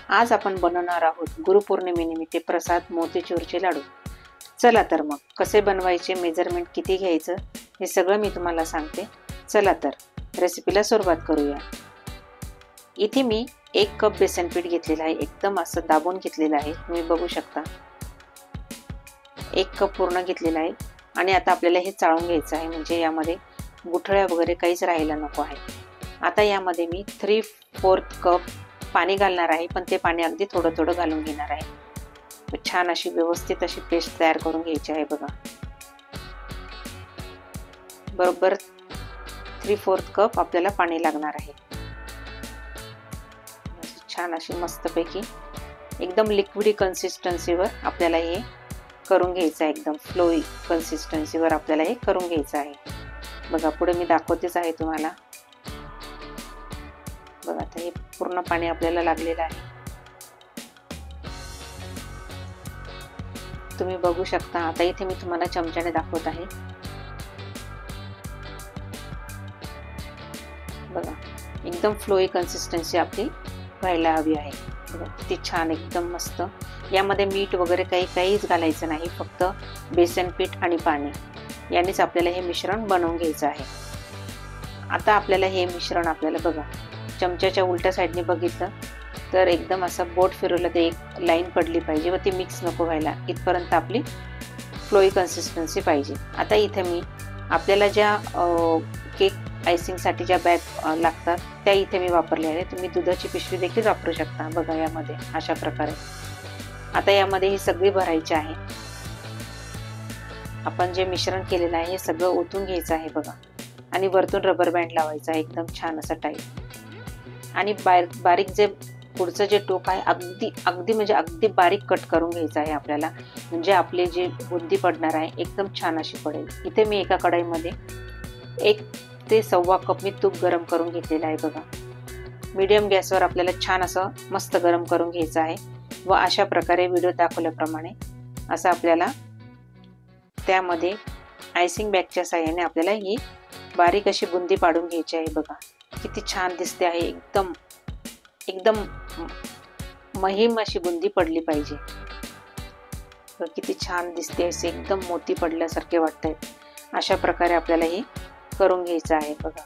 आज आपण बनवणार आहोत गुरुपौर्णिमेनिमित्त प्रसाद मोतीचूरचे लाडू। चला तर मग कसे बनवायचे, मेजरमेंट किती घ्यायचं हे सगळं मी तुम्हाला सांगते। चला तर रेसिपीला सुरुवात करूया। इथे मी 1 कप बेसन पीठ घेतलेलं आहे, एकदम असं दाबून घेतलेलं आहे, तुम्ही बघू शकता। 1 कप पूर्ण घेतलेला आहे आणि आता आपल्याला हे चाळून घ्यायचं आहे, म्हणजे यामध्ये गुठळ्या वगैरे काहीच राहायला नको आहे। आता यामध्ये मी 3/4 कप पाणी घालणार आहे, पण ते पाणी अगदी थोडं थोडं घालून घेणार आहे। छान अशी व्यवस्थित अशी पेस्ट तयार करून घ्यायची आहे बघा। बरोबर 3/4 कप आपल्याला पाणी लागणार आहे। छान अशी मस्तपैकी एकदम लिक्विडी कन्सिस्टन्सीवर आपल्याला हे करून घ्यायचं आहे, एकदम फ्लोई कन्सिस्टन्सीवर आपल्याला हे करून घ्यायचं आहे। बघा पुढे मी दाखवतेच आहे तुम्हाला। बघा आता हे पूर्ण पाणी आपल्याला लागलेलं आहे, तुम्ही बघू शकता। आता इथे मी तुम्हाला चमच्याने दाखवत आहे, बघा एकदम फ्लोई कन्सिस्टन्सी आपली व्हायला हवी आहे। बघा किती छान, एकदम मस्त। यामध्ये मीठ वगैरे काहीच घालायचं नाही, फक्त बेसन पीठ आणि पाणी यानेच आपल्याला हे मिश्रण बनवून घ्यायचं आहे। आता आपल्याला हे मिश्रण आपल्याला बघा चमच्याच्या उलट्या साईडने बघितलं तर एकदम असं बोट फिरवलं ते एक लाईन पडली पाहिजे व ती मिक्स नको व्हायला, इथपर्यंत आपली फ्लोई कन्सिस्टन्सी पाहिजे। आता इथे मी आपल्याला ज्या केक आयसिंगसाठी ज्या बॅग लागतात त्या इथे मी वापरल्या आहेत, तुम्ही दुधाची पिशवी देखील वापरू शकता। बघा यामध्ये अशा प्रकारे आता यामध्ये ही सगळी भरायची आहे। आपण जे मिश्रण केलेलं आहे हे सगळं ओतून घ्यायचं आहे बघा, आणि वरतून रबर बँड लावायचा आहे एकदम छान असं टाईट। आणि बारीक जे पुढचं जे टोक आहे अगदी म्हणजे अगदी बारीक कट करून घ्यायचं आहे आपल्याला, म्हणजे आपले जे बुंदी पडणार आहे एकदम छान अशी पडेल। इथे मी एका कढईमध्ये 1 ते 1.25 कप मी तूप गरम करून घेतलेलं आहे बघा। मीडियम गॅसवर आपल्याला छान असं मस्त गरम करून घ्यायचं आहे व अशा प्रकारे व्हिडिओ दाखवल्याप्रमाणे असं आपल्याला त्यामध्ये आयसिंग बॅगच्या साहाय्याने आपल्याला ही बारीक अशी बुंदी पाडून घ्यायची आहे। बघा किती छान दिसते आहे, एकदम महीम अशी बुंदी पडली पाहिजे। किती छान दिसते, असे एकदम मोती पडल्यासारखे वाटतंय। अशा प्रकारे आपल्याला हे करून घ्यायचं आहे बघा।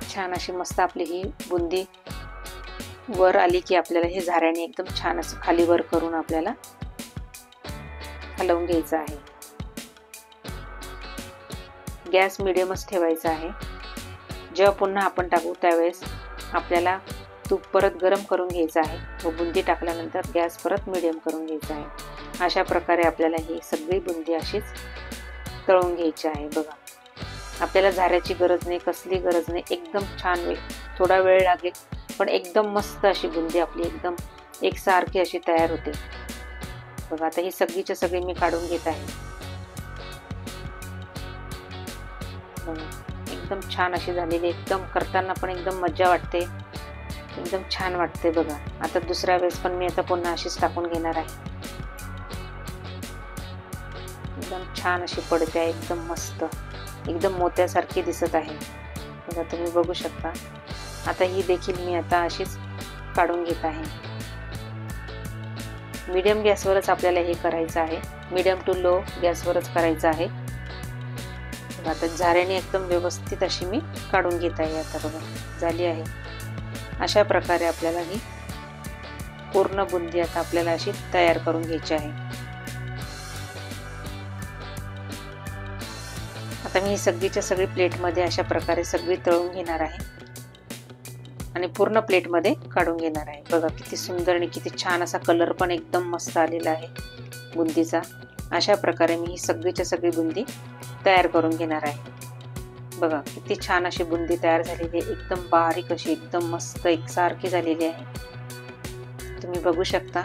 छान अशी मस्त आपली ही बुंदी वर आली की आपल्याला हे झाऱ्याने एकदम छान असं खाली वर करून आपल्याला हलवून घ्यायचं आहे। गॅस मिडियमच ठेवायचा आहे। जेव्हा पुन्हा आपण टाकू त्यावेळेस आपल्याला तूप परत गरम करून घ्यायचं आहे व बुंदी टाकल्यानंतर गॅस परत मिडियम करून घ्यायचा आहे। अशा प्रकारे आपल्याला ही सगळी बुंदी अशीच तळून घ्यायची आहे बघा। आपल्याला झाऱ्याची गरज नाही, कसली गरज नाही, एकदम छान थोडा वेळ लागेल पण एकदम मस्त अशी बुंदी आपली एकदम एकसारखी अशी तयार होते बघा। आता ही सगळीच्या सगळी मी काढून घेत आहे, एकदम छान अशी झालेली, एकदम करताना पण एकदम मज्जा वाटते, एकदम छान वाटते बघा। आता दुसऱ्या वेळेस पण मी आता पुन्हा अशीच टाकून घेणार आहे, एकदम छान अशी पडते आहे, एकदम मस्त, एकदम मोत्यासारखी दिसत आहे बघा, तुम्ही बघू शकता। आता ही देखील मी आता अशीच काढून घेत आहे। मीडियम गॅसवरच आपल्याला हे करायचं आहे, मीडियम टू लो गॅसवरच करायचं आहे। आता झाऱ्याने एकदम व्यवस्थित अशी मी काढून घेत आहे। आता बघा झाली आहे। अशा प्रकारे आपल्याला ही पूर्ण बुंदी आता आपल्याला अशी तयार करून घ्यायची आहे। आता मी ही सगळीच्या सगळी प्लेटमध्ये अशा प्रकारे सगळी तळून घेणार आहे आणि पूर्ण प्लेटमध्ये काढून घेणार आहे। बघा किती सुंदर आणि किती छान असा कलर पण एकदम मस्त आलेला आहे बुंदीचा। अशा प्रकारे मी ही सगळीच्या सगळी बुंदी तयार करून घेणार आहे। बघा किती छान अशी बुंदी तयार झालेली आहे, एकदम बारीक अशी, एकदम मस्त एकसारखी झालेली आहे, तुम्ही बघू शकता।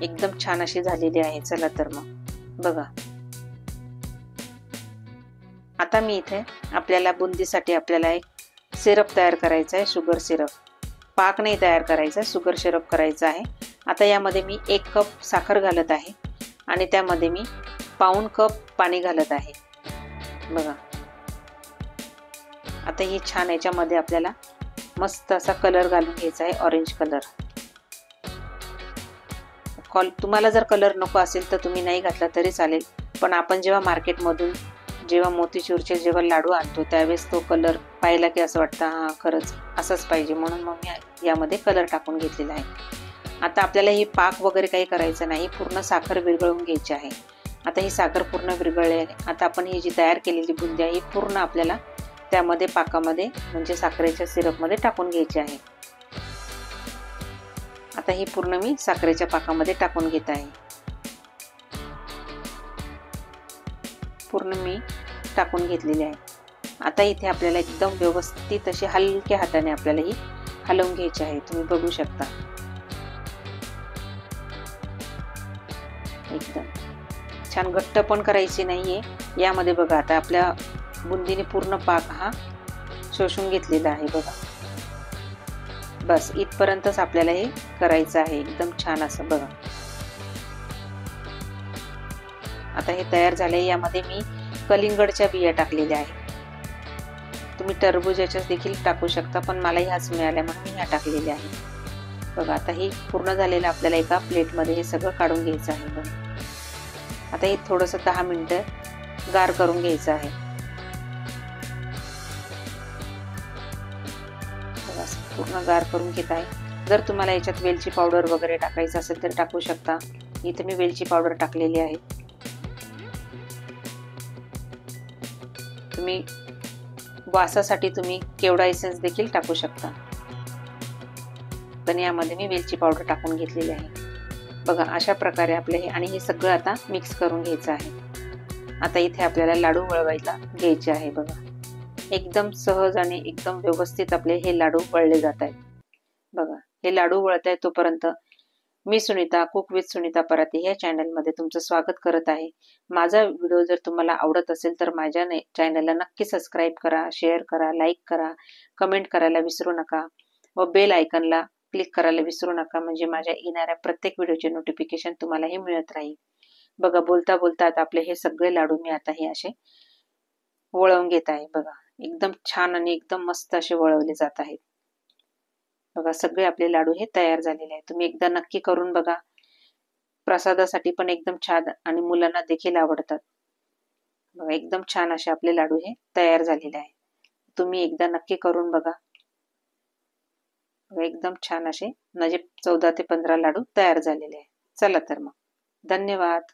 एकदम छान अशी झालेली आहे। चला तर मग बघा, आता मी इथे आपल्याला बुंदीसाठी आपल्याला एक सिरप तयार करायचा आहे, शुगर सिरप। पाक नाही तयार करायचा, शुगर सिरप करायचा आहे। आता यामध्ये मी 1 कप साखर घालत आहे आणि त्यामध्ये मी 1/4 कप पाणी घालत आहे बघा। आता ही छान याच्यामध्ये आपल्याला मस्त असा कलर घालून घ्यायचा आहे, ऑरेंज कलर. तुम्हाला जर कलर नको असेल तर तुम्ही नाही घातला तरी चालेल, पण आपण जेव्हा मार्केटमधून जेव्हा मोतीचूरचे जेव्हा लाडू आणतो त्यावेळेस तो कलर पाहिला की असं वाटतं हा खरंच असंच पाहिजे, म्हणून मग मी यामध्ये कलर टाकून घेतलेला आहे. आता आपल्याला ही पाक वगैरे काही करायचं नाही, पूर्ण साखर विरघळून घ्यायची आहे. आता ही साखर पूर्ण विरघळली आहे. आता आपण ही जी तयार केलेली बुंदी आहे ही पूर्ण आपल्याला त्यामध्ये पाकामध्ये म्हणजे साखरेच्या सिरपमध्ये टाकून घ्यायची आहे. आता ही पूर्ण मी साखरेच्या पाकामध्ये टाकून घेत आहे. पूर्ण मी टाकून घेतलेली आहे. आता इथे आपल्याला एकदम व्यवस्थित अशी हलक्या हाताने आपल्याला ही हलवून घ्यायची आहे. तुम्ही बघू शकता एकदम छान. घट्ट पण करायची नाहीये यामध्ये. बघा आता आपल्या बुंदीने पूर्ण पाक हा शोषून घेतलेला आहे बघा. बस इथपर्यंतच आपल्याला हे करायचं आहे एकदम छान असं बघा. आता हे तयार झाले. यामध्ये मी कलिंगडच्या बिया टाकलेल्या आहेत. तुम्ही टरबूजाच्या देखील टाकू शकता, पण मला ह्याच मिळाल्या म्हणून मी ह्या टाकलेल्या आहेत बघा. आता हे पूर्ण झालेलं आपल्याला एका प्लेटमध्ये हे सगळं काढून घ्यायचं आहे बघा. आता हे थोडंसं 10 मिनिटं गार करून घ्यायचं आहे. पूर्ण गार करून घेत आहे. जर तुम्हाला याच्यात वेलची पावडर वगैरे टाकायचं असेल तर टाकू शकता. इथे मी वेलची पावडर टाकलेली आहे. तुम्ही वासासाठी तुम्ही केवडा एसेन्स देखील टाकू शकता, पण यामध्ये मी वेलची पावडर टाकून घेतलेली आहे बघा. अशा प्रकारे आपले हे आणि हे सगळं आता मिक्स करून घ्यायचं आहे. आता इथे आपल्याला लाडू वळवायला घ्यायचे आहे बघा. एकदम सहज आणि एकदम व्यवस्थित आपले हे लाडू वळले जात आहेत बघा. हे लाडू वळत आहे तोपर्यंत मी सुनीता कुक विथ सुनीता पराते ह्या चॅनलमध्ये तुमचं स्वागत करत आहे. माझा व्हिडिओ जर तुम्हाला आवडत असेल तर माझ्या चॅनलला नक्की सबस्क्राईब करा, शेअर करा, लाईक करा, कमेंट करायला विसरू नका व बेल आयकॉनला क्लिक करायला विसरू नका, म्हणजे माझ्या येणाऱ्या प्रत्येक व्हिडिओचे नोटिफिकेशन तुम्हालाही मिळत राहील बघा. बोलता बोलता आता आपले हे सगळे लाडू मी आता हे असे वळवून घेत आहे बघा. एकदम छान आणि एकदम मस्त असे वळवले जात आहेत बघा. सगळे आपले लाडू हे तयार झालेले आहेत. तुम्ही एकदा नक्की करून बघा. प्रसादासाठी पण एकदम छान आणि मुलांना देखील आवडतात बघा. एकदम छान असे आपले लाडू हे तयार झालेले आहे. तुम्ही एकदा नक्की करून बघा. एकदम छान असे म्हणजे 14 ते 15 लाडू तयार झालेले आहे. चला तर मग धन्यवाद.